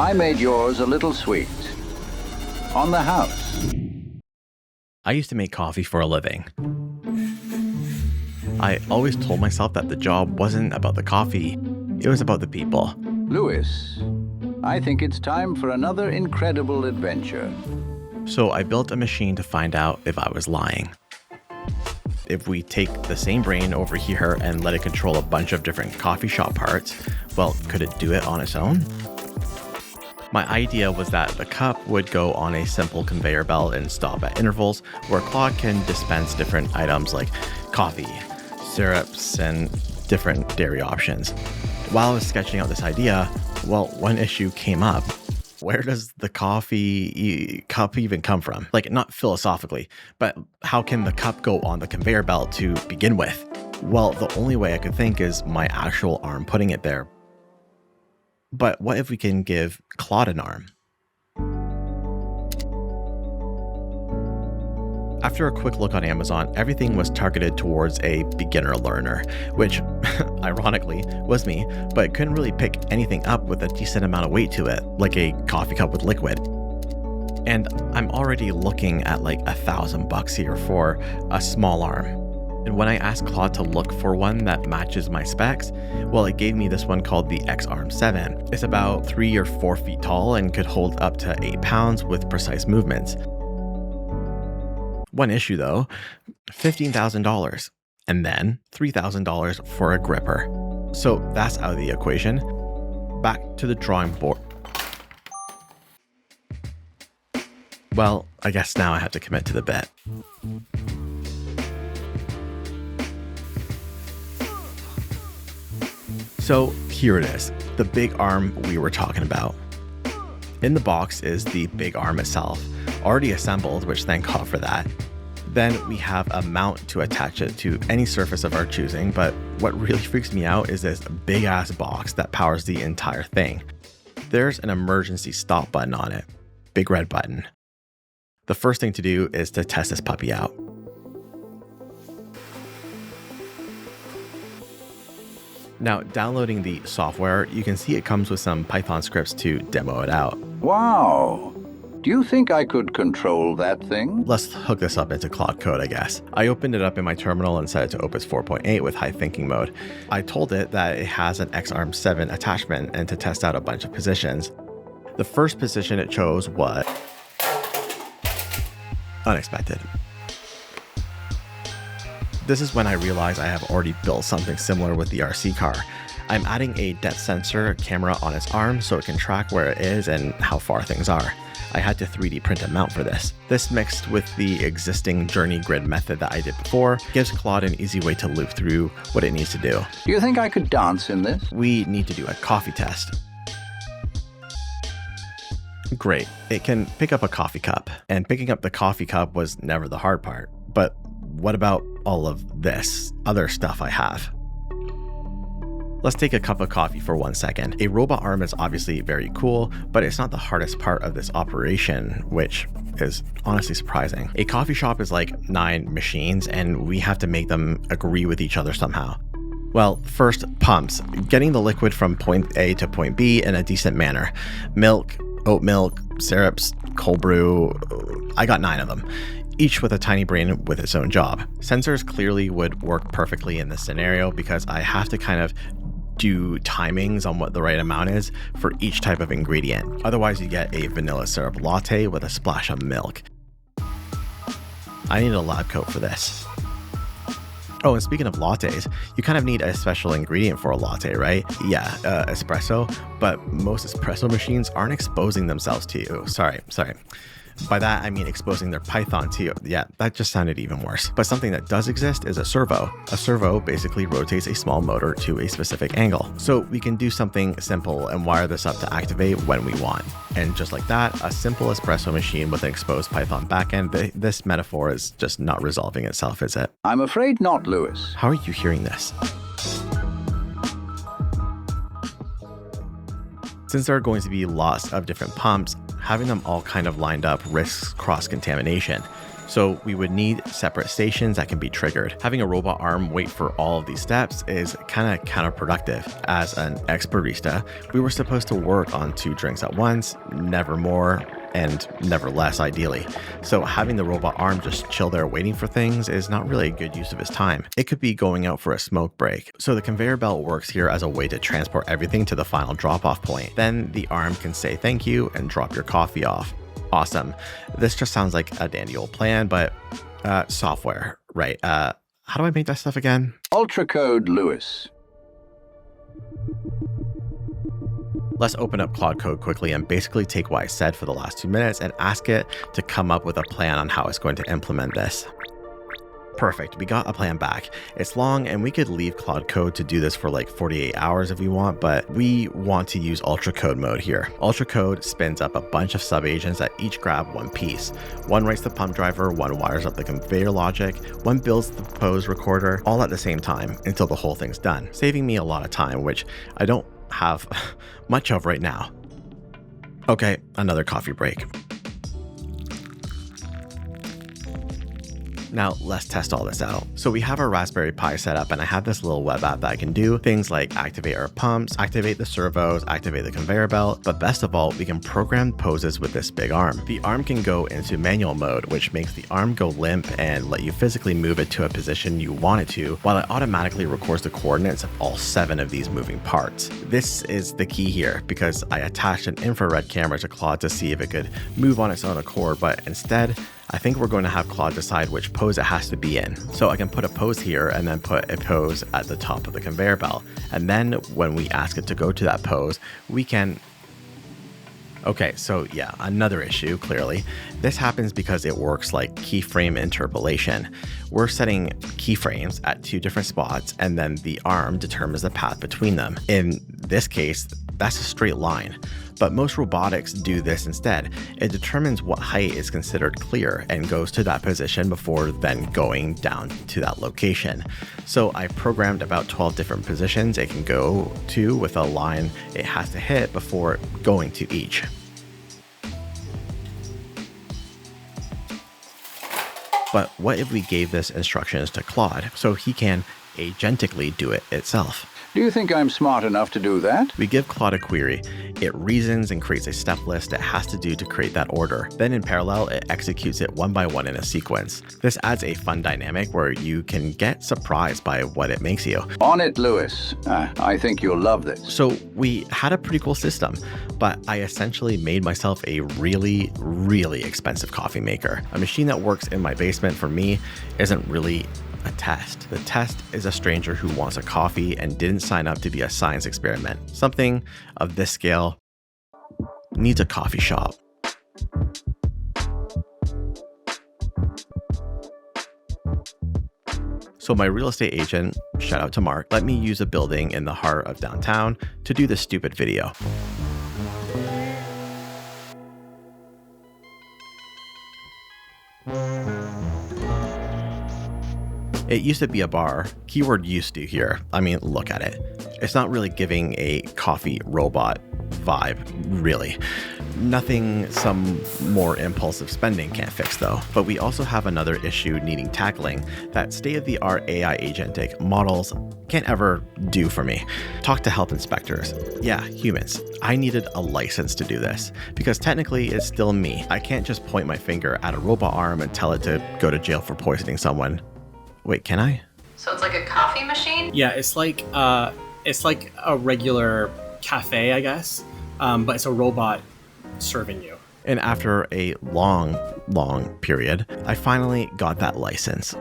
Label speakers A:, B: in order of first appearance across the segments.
A: I made yours a little sweet. On the house.
B: I used to make coffee for a living. I always told myself that the job wasn't about the coffee, it was about the people.
A: Louis, I think it's time for another incredible adventure.
B: So I built a machine to find out if I was lying. If we take the same brain over here and let it control a bunch of different coffee shop parts, well, could it do it on its own? My idea was that the cup would go on a simple conveyor belt and stop at intervals where Claude can dispense different items like coffee, syrups, and different dairy options. While I was sketching out this idea, well, one issue came up. Where does the coffee cup even come from? Like, not philosophically, but how can the cup go on the conveyor belt to begin with? Well, the only way I could think is my actual arm putting it there. But what if we can give Claude an arm? After a quick look on Amazon, everything was targeted towards a beginner learner, which, ironically, was me, but couldn't really pick anything up with a decent amount of weight to it, like a coffee cup with liquid. And I'm already looking at like $1,000 here for a small arm. And when I asked Claude to look for one that matches my specs, well, it gave me this one called the X-Arm 7. It's about 3 or 4 feet tall and could hold up to 8 pounds with precise movements. One issue though, $15,000, and then $3,000 for a gripper. So that's out of the equation. Back to the drawing board. Well, I guess now I have to commit to the bet. So here it is, the big arm we were talking about. In the box is the big arm itself, already assembled, which thank God for that. Then we have a mount to attach it to any surface of our choosing, but what really freaks me out is this big ass box that powers the entire thing. There's an emergency stop button on it, big red button. The first thing to do is to test this puppy out. Now, downloading the software, you can see it comes with some Python scripts to demo it out.
A: Wow. Do you think I could control that thing?
B: Let's hook this up into Claude Code, I guess. I opened it up in my terminal and set it to Opus 4.8 with high thinking mode. I told it that it has an X-Arm 7 attachment and to test out a bunch of positions. The first position it chose was unexpected. This is when I realized I have already built something similar with the RC car. I'm adding a depth sensor camera on its arm so it can track where it is and how far things are. I had to 3D print a mount for this. This mixed with the existing journey grid method that I did before gives Claude an easy way to loop through what it needs to do.
A: Do you think I could dance in this?
B: We need to do a coffee test. Great, it can pick up a coffee cup, and picking up the coffee cup was never the hard part. But what about all of this other stuff I have? Let's take a cup of coffee for 1 second. A robot arm is obviously very cool, but it's not the hardest part of this operation, which is honestly surprising. A coffee shop is like 9 machines, and we have to make them agree with each other somehow. Well, first, pumps. Getting the liquid from point A to point B in a decent manner. Milk, oat milk, syrups, cold brew. I got 9 of them, each with a tiny brain with its own job. Sensors clearly would work perfectly in this scenario because I have to kind of do timings on what the right amount is for each type of ingredient. Otherwise, you get a vanilla syrup latte with a splash of milk. I need a lab coat for this. Oh, and speaking of lattes, you kind of need a special ingredient for a latte, right? Yeah, espresso, but most espresso machines aren't exposing themselves to you. Sorry. By that, I mean exposing their Python to you. Yeah, that just sounded even worse. But something that does exist is a servo. A servo basically rotates a small motor to a specific angle. So we can do something simple and wire this up to activate when we want. And just like that, a simple espresso machine with an exposed Python backend, this metaphor is just not resolving itself, is it?
A: I'm afraid not, Louis.
B: How are you hearing this? Since there are going to be lots of different pumps, having them all kind of lined up risks cross-contamination. So we would need separate stations that can be triggered. Having a robot arm wait for all of these steps is kind of counterproductive. As an ex-barista, we were supposed to work on 2 drinks at once, never more, and never less ideally. So having the robot arm just chill there waiting for things is not really a good use of his time. It could be going out for a smoke break. So the conveyor belt works here as a way to transport everything to the final drop-off point. Then the arm can say thank you and drop your coffee off. Awesome. This just sounds like a dandy old plan, but software, right? How do I make that stuff again?
A: Ultracode, Lewis.
B: Let's open up Claude Code quickly and basically take what I said for the last 2 minutes and ask it to come up with a plan on how it's going to implement this. Perfect, we got a plan back. It's long and we could leave Claude Code to do this for like 48 hours if we want, but we want to use Ultracode mode here. Ultracode spins up a bunch of sub-agents that each grab one piece. One writes the pump driver, one wires up the conveyor logic, one builds the pose recorder, all at the same time until the whole thing's done, saving me a lot of time, which I don't have much of right now. Okay, another coffee break. Now let's test all this out. So we have our Raspberry Pi set up and I have this little web app that I can do things like activate our pumps, activate the servos, activate the conveyor belt, but best of all, we can program poses with this big arm. The arm can go into manual mode, which makes the arm go limp and let you physically move it to a position you want it to, while it automatically records the coordinates of all 7 of these moving parts. This is the key here because I attached an infrared camera to Claude to see if it could move on its own accord, but instead, I think we're going to have Claude decide which pose it has to be in. So I can put a pose here and then put a pose at the top of the conveyor belt. And then when we ask it to go to that pose, we can... Okay, so yeah, another issue, clearly. This happens because it works like keyframe interpolation. We're setting keyframes at 2 different spots and then the arm determines the path between them. In this case, that's a straight line. But most robotics do this instead. It determines what height is considered clear and goes to that position before then going down to that location. So I programmed about 12 different positions it can go to with a line it has to hit before going to each. But what if we gave this instructions to Claude so he can agentically do it itself?
A: Do you think I'm smart enough to do that?
B: We give Claude a query. It reasons and creates a step list it has to do to create that order. Then in parallel, it executes it one by one in a sequence. This adds a fun dynamic where you can get surprised by what it makes you.
A: On it, Lewis. I think you'll love this.
B: So we had a pretty cool system, but I essentially made myself a really, really expensive coffee maker. A machine that works in my basement for me isn't really a test. The test is a stranger who wants a coffee and didn't sign up to be a science experiment. Something of this scale needs a coffee shop. So my real estate agent, shout out to Mark, let me use a building in the heart of downtown to do this stupid video. It used to be a bar. Keyword used to here. I mean, look at it. It's not really giving a coffee robot vibe, really. Nothing some more impulsive spending can't fix though. But we also have another issue needing tackling that state-of-the-art AI agentic models can't ever do for me. Talk to health inspectors. Yeah, humans. I needed a license to do this because technically it's still me. I can't just point my finger at a robot arm and tell it to go to jail for poisoning someone. Wait, can I?
C: So it's like a coffee machine?
D: Yeah, it's like a regular cafe, I guess, but it's a robot serving you.
B: And after a long period, I finally got that license.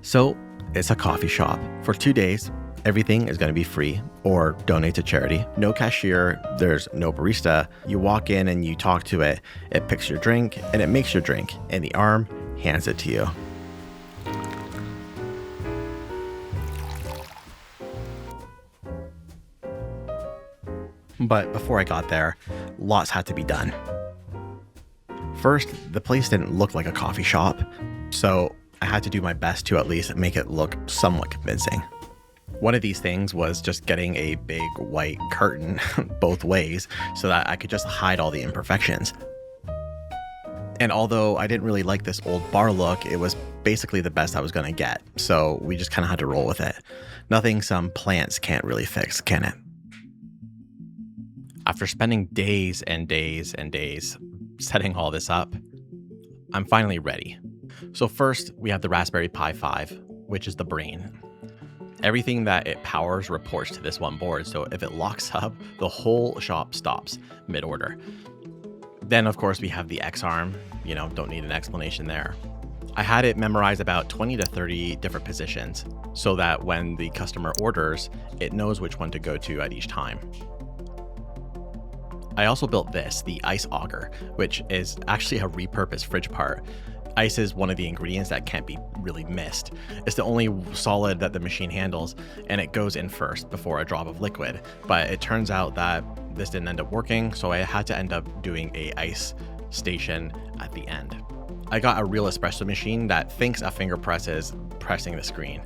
B: So it's a coffee shop. For 2 days, everything is going to be free or donate to charity. No cashier, there's no barista. You walk in and you talk to it. It picks your drink and it makes your drink. And the arm hands it to you. But before I got there, lots had to be done. First, the place didn't look like a coffee shop, so I had to do my best to at least make it look somewhat convincing. One of these things was just getting a big white curtain both ways so that I could just hide all the imperfections. And although I didn't really like this old bar look, it was basically the best I was going to get. So we just kind of had to roll with it. Nothing some plants can't really fix, can it? After spending days and days and days setting all this up, I'm finally ready. So first, we have the Raspberry Pi 5, which is the brain. Everything that it powers reports to this one board, so if it locks up, the whole shop stops mid-order. Then, of course, we have the X-arm. Don't need an explanation there. I had it memorize about 20 to 30 different positions so that when the customer orders, it knows which one to go to at each time. I also built this, the ice auger, which is actually a repurposed fridge part. Ice is one of the ingredients that can't be really missed. It's the only solid that the machine handles, and it goes in first before a drop of liquid. But it turns out that this didn't end up working, so I had to end up doing a ice station at the end. I got a real espresso machine that thinks a finger press is pressing the screen,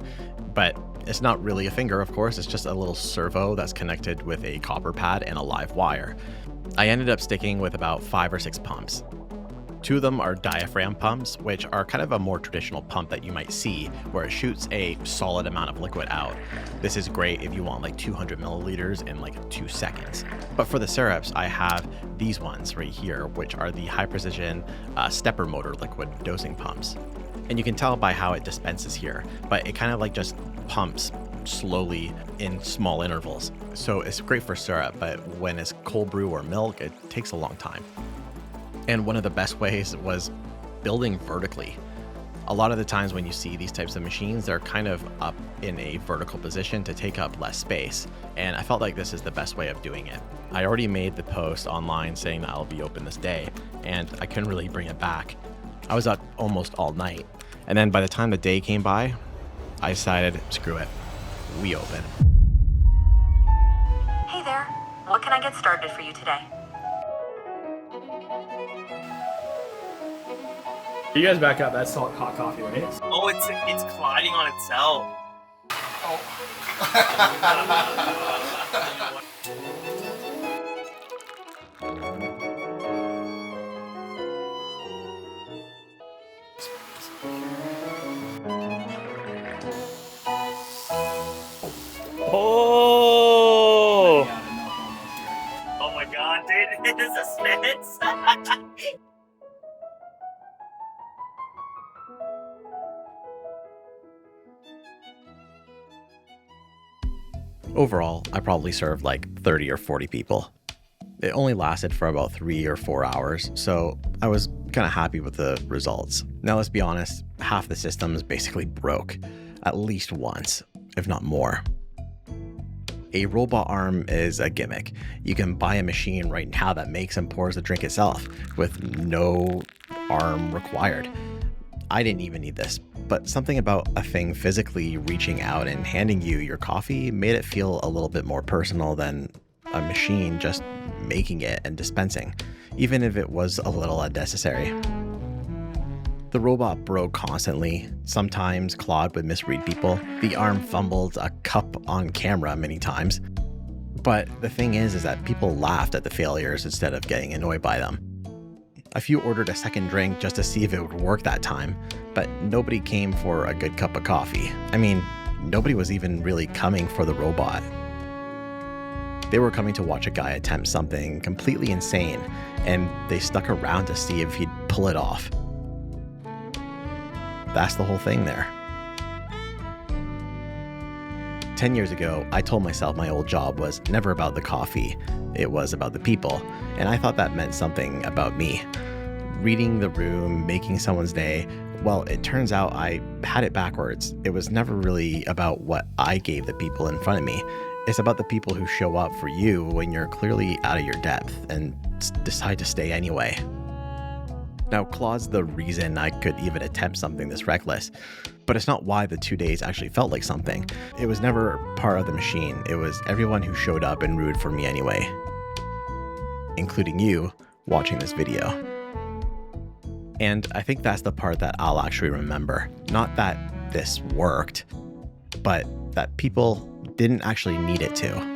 B: but it's not really a finger, of course. It's just a little servo that's connected with a copper pad and a live wire. I ended up sticking with about 5 or 6 pumps. 2 of them are diaphragm pumps, which are kind of a more traditional pump that you might see, where it shoots a solid amount of liquid out. This is great if you want like 200 milliliters in like 2 seconds. But for the syrups, I have these ones right here, which are the high precision stepper motor liquid dosing pumps. And you can tell by how it dispenses here, but it kind of like just pumps slowly in small intervals. So it's great for syrup, but when it's cold brew or milk, it takes a long time. And one of the best ways was building vertically. A lot of the times when you see these types of machines, they're kind of up in a vertical position to take up less space. And I felt like this is the best way of doing it. I already made the post online saying that I'll be open this day, and I couldn't really bring it back. I was up almost all night. And then by the time the day came by, I decided, screw it, we open.
E: Hey there, what can I get started for you today?
D: You guys back up. That's hot coffee, right?
F: Oh, it's colliding on itself. Oh! Oh my god, dude, it is a spits.
B: Overall, I probably served like 30 or 40 people. It only lasted for about 3 or 4 hours, so I was kind of happy with the results. Now let's be honest, half the systems basically broke, at least once, if not more. A robot arm is a gimmick. You can buy a machine right now that makes and pours the drink itself, with no arm required. I didn't even need this, but something about a thing physically reaching out and handing you your coffee made it feel a little bit more personal than a machine just making it and dispensing, even if it was a little unnecessary. The robot broke constantly. Sometimes Claude would misread people. The arm fumbled a cup on camera many times. But the thing is that people laughed at the failures instead of getting annoyed by them. A few ordered a second drink just to see if it would work that time, but nobody came for a good cup of coffee. I mean, nobody was even really coming for the robot. They were coming to watch a guy attempt something completely insane, and they stuck around to see if he'd pull it off. That's the whole thing there. 10 years ago, I told myself my old job was never about the coffee, it was about the people, and I thought that meant something about me. Reading the room, making someone's day, well, it turns out I had it backwards. It was never really about what I gave the people in front of me. It's about the people who show up for you when you're clearly out of your depth and decide to stay anyway. Now, Claude's the reason I could even attempt something this reckless, but it's not why the 2 days actually felt like something. It was never part of the machine. It was everyone who showed up and rooted for me anyway, including you watching this video. And I think that's the part that I'll actually remember. Not that this worked, but that people didn't actually need it to.